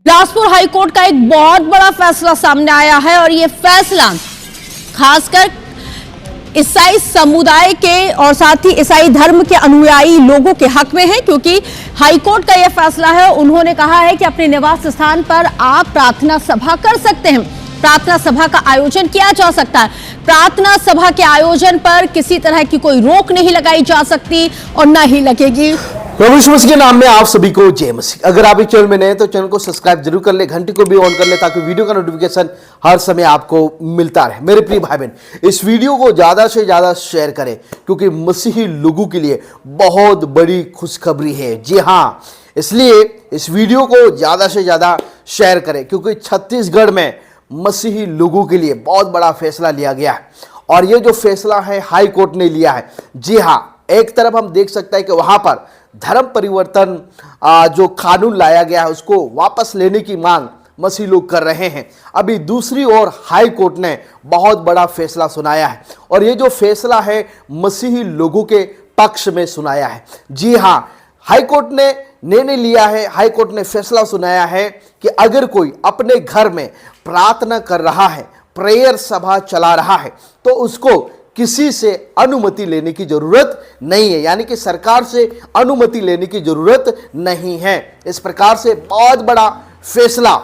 Bilaspur high court का एक बहुत बड़ा फैसला सामने आया है और यह फैसला खासकर ईसाई समुदाय के और साथ ही ईसाई धर्म के अनुयायी लोगों के हक में है, क्योंकि हाईकोर्ट का यह फैसला है। उन्होंने कहा है कि अपने निवास स्थान पर आप प्रार्थना सभा कर सकते हैं, प्रार्थना सभा का आयोजन किया जा सकता है। प्रार्थना सभा के आयोजन पर किसी तरह की कोई रोक नहीं लगाई जा सकती और न ही लगेगी। प्रभु यीशु मसीह के नाम में आप सभी को जय मसीह। अगर आप इस चैनल में नए हैं तो चैनल को सब्सक्राइब जरूर कर ले, घंटी को भी ऑन कर ले ताकि वीडियो का नोटिफिकेशन हर समय आपको मिलता रहे। मेरे प्रिय भाई बहन, इस वीडियो को ज्यादा से ज्यादा शेयर करें क्योंकि मसीही लोगों के लिए बहुत बड़ी खुशखबरी है। जी हाँ, इसलिए इस वीडियो को ज्यादा से ज्यादा शेयर करें क्योंकि छत्तीसगढ़ में मसीही लोगों के लिए बहुत बड़ा फैसला लिया गया है और ये जो फैसला है हाई कोर्ट ने लिया है। जी हाँ, एक तरफ हम देख सकते हैं कि वहां पर धर्म परिवर्तन जो कानून लाया गया है उसको वापस लेने की मांग मसीह लोग कर रहे हैं। अभी दूसरी ओर हाई कोर्ट ने बहुत बड़ा फैसला सुनाया है और ये जो फैसला है मसीही लोगों के पक्ष में सुनाया है। जी हाँ, हाई कोर्ट ने निर्णय लिया है, हाई कोर्ट ने फैसला सुनाया है कि अगर कोई अपने घर में प्रार्थना कर रहा है, प्रेयर सभा चला रहा है, तो उसको किसी से अनुमति लेने की जरूरत नहीं है, यानी कि सरकार से अनुमति लेने की जरूरत नहीं है। इस प्रकार से बहुत बड़ा फैसला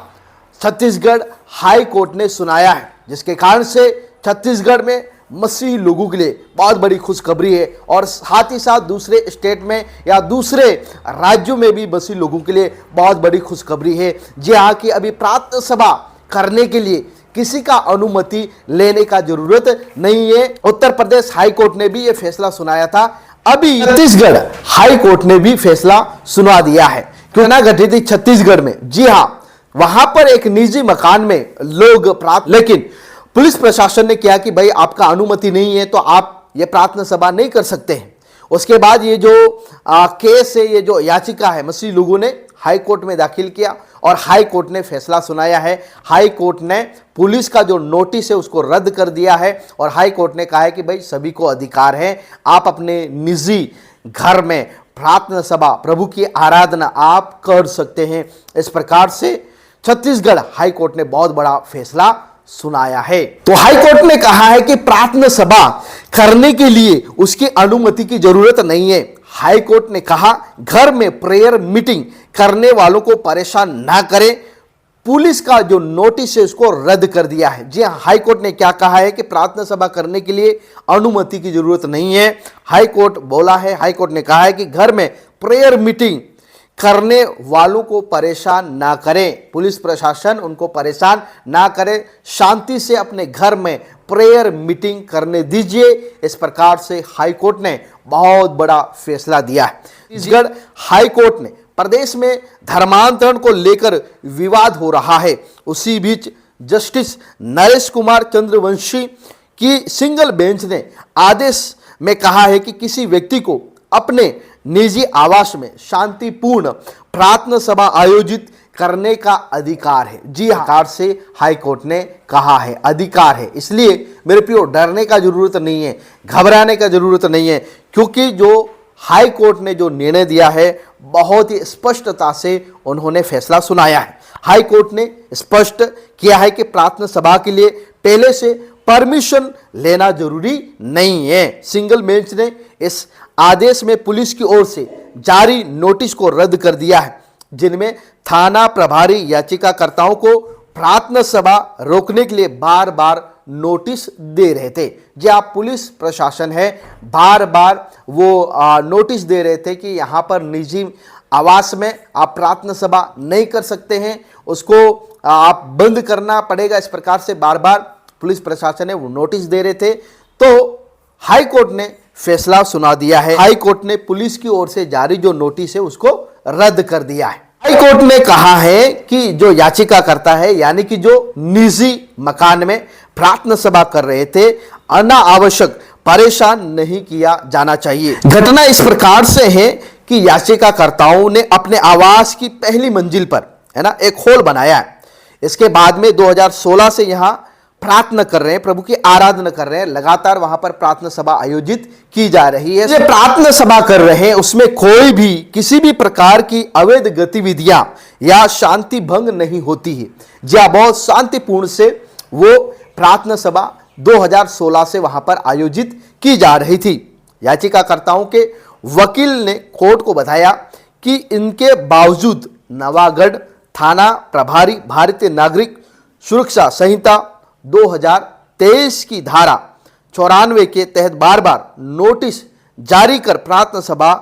छत्तीसगढ़ हाई कोर्ट ने सुनाया है, जिसके कारण से छत्तीसगढ़ में मसीही लोगों के लिए बहुत बड़ी खुशखबरी है और साथ ही साथ दूसरे स्टेट में या दूसरे राज्यों में भी मसीही लोगों के लिए बहुत बड़ी खुशखबरी है। जी हाँ, कि अभी प्रार्थना सभा करने के लिए किसी का अनुमति लेने का जरूरत नहीं है। उत्तर प्रदेश हाई कोर्ट ने भी यह फैसला सुनाया था, अभी छत्तीसगढ़ हाई कोर्ट ने भी फैसला सुना दिया है। घटना घटी थी छत्तीसगढ़ में। जी हाँ, वहां पर एक निजी मकान में लोग लेकिन पुलिस प्रशासन ने किया कि भाई आपका अनुमति नहीं है तो आप ये प्रार्थना सभा नहीं कर सकते हैं। उसके बाद ये जो केस है, ये जो याचिका है, मसीही लोगों ने हाई कोर्ट में दाखिल किया और हाई कोर्ट ने फैसला सुनाया है। हाई कोर्ट ने पुलिस का जो नोटिस है उसको रद्द कर दिया है और हाई कोर्ट ने कहा है कि भाई सभी को अधिकार है, आप अपने निजी घर में प्रार्थना सभा, प्रभु की आराधना आप कर सकते हैं। इस प्रकार से छत्तीसगढ़ हाई कोर्ट ने बहुत बड़ा फैसला सुनाया है। तो हाई कोर्ट ने कहा है कि प्रार्थना सभा करने के लिए उसकी अनुमति की जरूरत नहीं है। हाई कोर्ट ने कहा घर में प्रेयर मीटिंग करने वालों को परेशान ना करें। पुलिस का जो नोटिस है उसको रद्द कर दिया है। जी हाँ, हाई कोर्ट ने क्या कहा है कि प्रार्थना सभा करने के लिए अनुमति की जरूरत नहीं है। हाई कोर्ट बोला है, हाई कोर्ट ने कहा है कि घर में प्रेयर मीटिंग करने वालों को परेशान ना करें, पुलिस प्रशासन उनको परेशान ना करे, शांति से अपने घर में प्रेयर मीटिंग करने दीजिए। इस प्रकार से हाई कोर्ट ने बहुत बड़ा फैसला दिया है। छत्तीसगढ़ हाई कोर्ट ने प्रदेश में धर्मांतरण को लेकर विवाद हो रहा है, उसी बीच जस्टिस नरेश कुमार चंद्रवंशी की सिंगल बेंच ने आदेश में कहा है कि किसी व्यक्ति को अपने निजी आवास में शांतिपूर्ण प्रार्थना सभा आयोजित करने का अधिकार है। जी हाँ, से हाई कोर्ट ने कहा है अधिकार है, इसलिए मेरे प्रियो डरने का जरूरत नहीं है, घबराने का जरूरत नहीं है, क्योंकि जो हाई कोर्ट ने जो निर्णय दिया है बहुत ही स्पष्टता से उन्होंने फैसला सुनाया है। हाई कोर्ट ने स्पष्ट किया है कि प्रार्थना सभा के लिए पहले से परमिशन लेना जरूरी नहीं है। सिंगल बेंच ने इस आदेश में पुलिस की ओर से जारी नोटिस को रद्द कर दिया है, जिनमें थाना प्रभारी याचिकाकर्ताओं को प्रार्थना सभा रोकने के लिए बार बार नोटिस दे रहे थे। जी आप पुलिस प्रशासन है, बार बार वो नोटिस दे रहे थे कि यहाँ पर निजी आवास में आप प्रार्थना सभा नहीं कर सकते हैं, उसको आप बंद करना पड़ेगा। इस प्रकार से बार बार पुलिस प्रशासन ने वो नोटिस दे रहे थे, तो हाई कोर्ट ने फैसला सुना दिया है। हाई कोर्ट ने पुलिस की ओर से जारी जो नोटिस है उसको रद्द कर दिया है। हाई कोर्ट ने कहा है कि जो याचिका करता है, यानी कि जो निजी मकान में प्रार्थना सभा कर रहे थे, अनावश्यक परेशान नहीं किया जाना चाहिए। घटना इस प्रकार से है कि याचिकाकर्ताओं ने अपने आवास की पहली मंजिल पर, है ना, एक हॉल बनाया है। इसके बाद में 2016 से यहां प्रार्थना कर रहे हैं, प्रभु की आराधना कर रहे हैं, लगातार वहां पर प्रार्थना सभा आयोजित की जा रही है। प्रार्थना सभा कर रहे हैं, उसमें कोई भी किसी भी प्रकार की अवैध गतिविधियां या शांति भंग नहीं होती है। जी हाँ, बहुत शांतिपूर्ण से वो प्रार्थना सभा 2016 से वहां पर आयोजित की जा रही थी। याचिकाकर्ताओं के वकील ने कोर्ट को बताया कि इनके बावजूद नवागढ़ थाना प्रभारी भारतीय नागरिक सुरक्षा संहिता 2023 की धारा 94 के तहत बार बार नोटिस जारी कर प्रार्थना सभा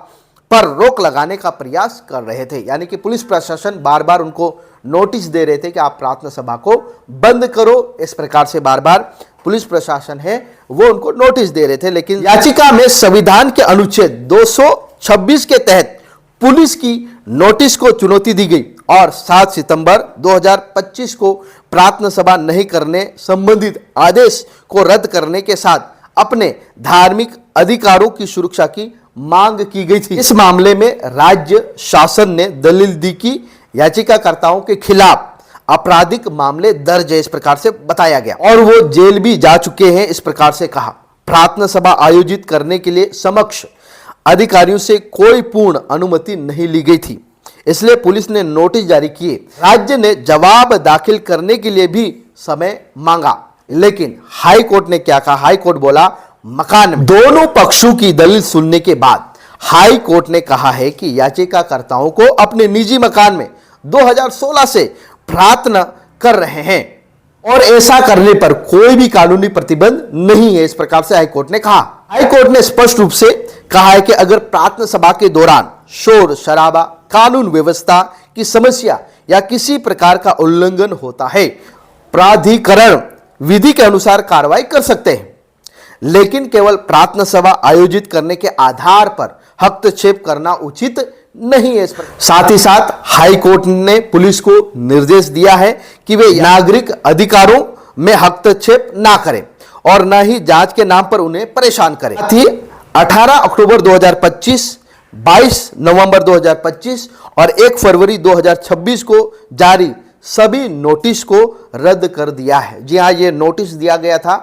पर रोक लगाने का प्रयास कर रहे थे। यानी कि पुलिस प्रशासन बार बार उनको नोटिस दे रहे थे कि आप प्रार्थना सभा को बंद करो। इस प्रकार से बार बार पुलिस प्रशासन है वो उनको नोटिस दे रहे थे। लेकिन याचिका में संविधान के अनुच्छेद 226 के तहत पुलिस की नोटिस को चुनौती दी गई और 7 सितंबर 2025 को प्रार्थना सभा नहीं करने संबंधित आदेश को रद्द करने के साथ अपने धार्मिक अधिकारों की सुरक्षा की मांग की गई थी। इस मामले में राज्य शासन ने दलील दी कि याचिकाकर्ताओं के खिलाफ आपराधिक मामले दर्ज है, इस प्रकार से बताया गया, और वो जेल भी जा चुके हैं, इस प्रकार से कहा। प्रार्थना सभा आयोजित करने के लिए समक्ष अधिकारियों से कोई पूर्ण अनुमति नहीं ली गई थी, इसलिए पुलिस ने नोटिस जारी किए। राज्य ने जवाब दाखिल करने के लिए भी समय मांगा, लेकिन हाई कोर्ट ने क्या कहा? हाई कोर्ट बोला मकान में। दोनों पक्षों की दलील सुनने के बाद हाई कोर्ट ने कहा है कि याचिकाकर्ताओं को अपने निजी मकान में 2016 से प्रार्थना कर रहे हैं और ऐसा करने पर कोई भी कानूनी प्रतिबंध नहीं है, इस प्रकार से हाईकोर्ट ने कहा। हाईकोर्ट ने स्पष्ट रूप से कहा है कि अगर प्रार्थना सभा के दौरान शोर शराबा, कानून व्यवस्था की समस्या या किसी प्रकार का उल्लंघन होता है, प्राधिकरण विधि के अनुसार कार्रवाई कर सकते हैं, लेकिन केवल प्रार्थना सभा आयोजित करने के आधार पर हस्तक्षेप करना उचित नहीं है। इस पर साथ ही साथ हाई कोर्ट ने पुलिस को निर्देश दिया है कि वे नागरिक अधिकारों में हस्तक्षेप ना करें और न ही जांच के नाम पर उन्हें परेशान करें। साथ ही 18 अक्टूबर 2025, 22 नवंबर 2025 और 1 फरवरी 2026 को जारी सभी नोटिस को रद्द कर दिया है। जी हाँ, ये नोटिस दिया गया था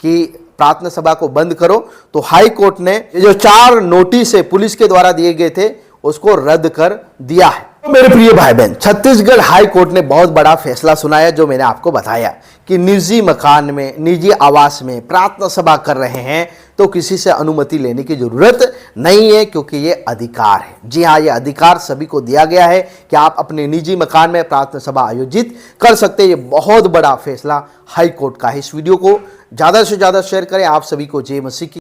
कि प्रार्थना सभा को बंद करो, तो हाई कोर्ट ने जो 4 नोटिस पुलिस के द्वारा दिए गए थे उसको रद्द कर दिया है। तो मेरे प्रिय भाई बहन, छत्तीसगढ़ हाई कोर्ट ने बहुत बड़ा फैसला सुनाया, जो मैंने आपको बताया कि निजी मकान में, निजी आवास में प्रार्थना सभा कर रहे हैं तो किसी से अनुमति लेने की जरूरत नहीं है, क्योंकि ये अधिकार है। जी हाँ, ये अधिकार सभी को दिया गया है कि आप अपने निजी मकान में प्रार्थना सभा आयोजित कर सकते हैं। ये बहुत बड़ा फैसला हाई कोर्ट का है। इस वीडियो को ज़्यादा से ज़्यादा शेयर करें। आप सभी को जय मसीह की